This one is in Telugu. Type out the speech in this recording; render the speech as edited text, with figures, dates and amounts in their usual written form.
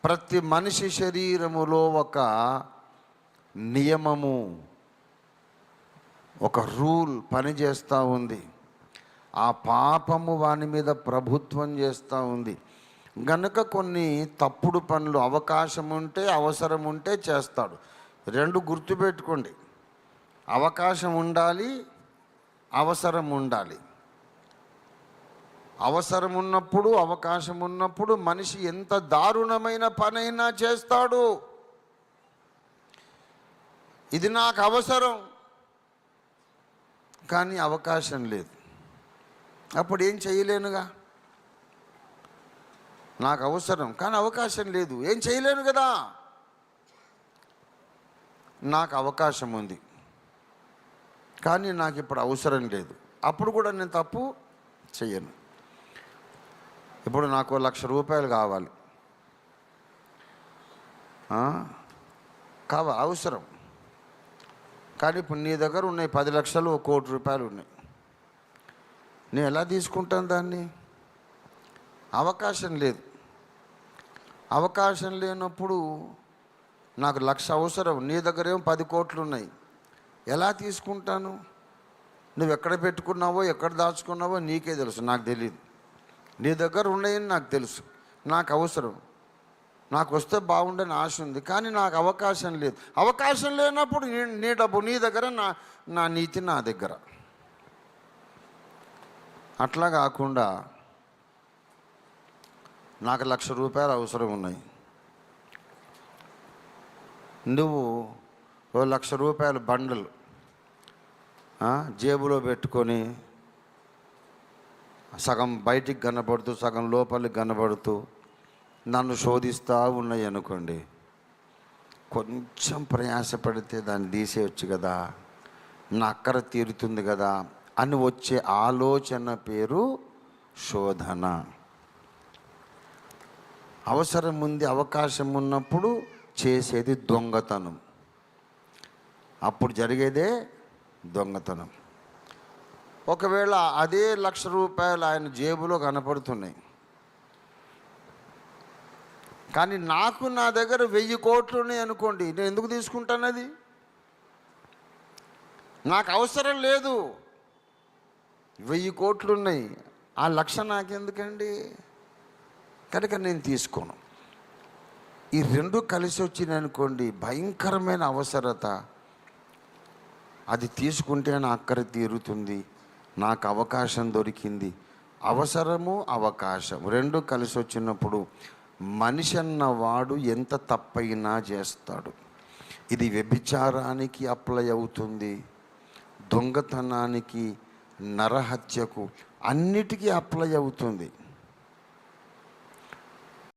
ప్రతి మనిషి శరీరములో ఒక నియమము, ఒక రూల్ పనిచేస్తూ ఉంది. ఆ పాపము వాని మీద ప్రభుత్వం చేస్తూ ఉంది గనుక కొన్ని తప్పుడు పనులు అవకాశం ఉంటే, అవసరం ఉంటే చేస్తాడు. రెండు గుర్తుపెట్టుకోండి, అవకాశం ఉండాలి, అవసరం ఉండాలి. అవసరం ఉన్నప్పుడు, అవకాశం ఉన్నప్పుడు మనిషి ఎంత దారుణమైన పనైనా చేస్తాడు. ఇది నాకు అవసరం కానీ అవకాశం లేదు, అప్పుడు ఏం చేయలేనుగా. నాకు అవసరం కానీ అవకాశం లేదు, ఏం చేయలేను కదా. నాకు అవకాశం ఉంది కానీ నాకు ఇప్పుడు అవసరం లేదు, అప్పుడు కూడా నేను తప్పు చెయ్యను. ఇప్పుడు నాకు 1,00,000 రూపాయలు కావాలి, అవసరం. కానీ ఇప్పుడు నీ దగ్గర ఉన్నాయి 10 లక్షలు, 1 కోటి రూపాయలు ఉన్నాయి. నేను ఎలా తీసుకుంటాను దాన్ని? అవకాశం లేదు. అవకాశం లేనప్పుడు నాకు 1,00,000 అవసరం, నీ దగ్గర ఏమో 10 కోట్లు ఉన్నాయి. ఎలా తీసుకుంటాను? నువ్వు ఎక్కడ పెట్టుకున్నావో, ఎక్కడ దాచుకున్నావో నీకే తెలుసు, నాకు తెలియదు. నీ దగ్గర ఉన్నాయని నాకు తెలుసు, నాకు అవసరం, నాకు వస్తే బాగుండని ఆశ ఉంది, కానీ నాకు అవకాశం లేదు. అవకాశం లేనప్పుడు నీ డబ్బు నీ దగ్గర, నా నీతి నా దగ్గర. అట్లా కాకుండా నాకు 1,00,000 రూపాయలు అవసరం ఉన్నాయి, నువ్వు 1,00,000 రూపాయల బండలు జేబులో పెట్టుకొని సగం బయటికి కనబడుతూ సగం లోపలికి కనబడుతూ నన్ను శోధిస్తూ ఉన్నాయి అనుకోండి, కొంచెం ప్రయాసపడితే దాన్ని తీసేయచ్చు కదా, నా అక్కర తీరుతుంది కదా అని వచ్చే ఆలోచన పేరు శోధన. అవసరం ఉంది, అవకాశం ఉన్నప్పుడు చేసేది దొంగతనం, అప్పుడు జరిగేదే దొంగతనం. ఒకవేళ అదే 1,00,000 రూపాయలు ఆయన జేబులో కనపడుతున్నాయి, కానీ నాకు నా దగ్గర 1,000 కోట్లు ఉన్నాయి అనుకోండి, నేను ఎందుకు తీసుకుంటాను? అది నాకు అవసరం లేదు. 1,000 కోట్లు ఉన్నాయి, ఆ 1,00,000 నాకెందుకండి? కనుక నేను తీసుకోను. ఈ రెండు కలిసి వచ్చినాయి అనుకోండి, భయంకరమైన అవసరత. అది తీసుకుంటే నా అక్కర తీరుతుంది, నాకు అవకాశం దొరికింది. అవసరము అవకాశం రెండు కలిసి వచ్చినప్పుడు మనిషి అన్నవాడు ఎంత తప్పైనా చేస్తాడు. ఇది వ్యభిచారానికి అప్లై అవుతుంది, దొంగతనానికి, నరహత్యకు, అన్నిటికీ అప్లై అవుతుంది.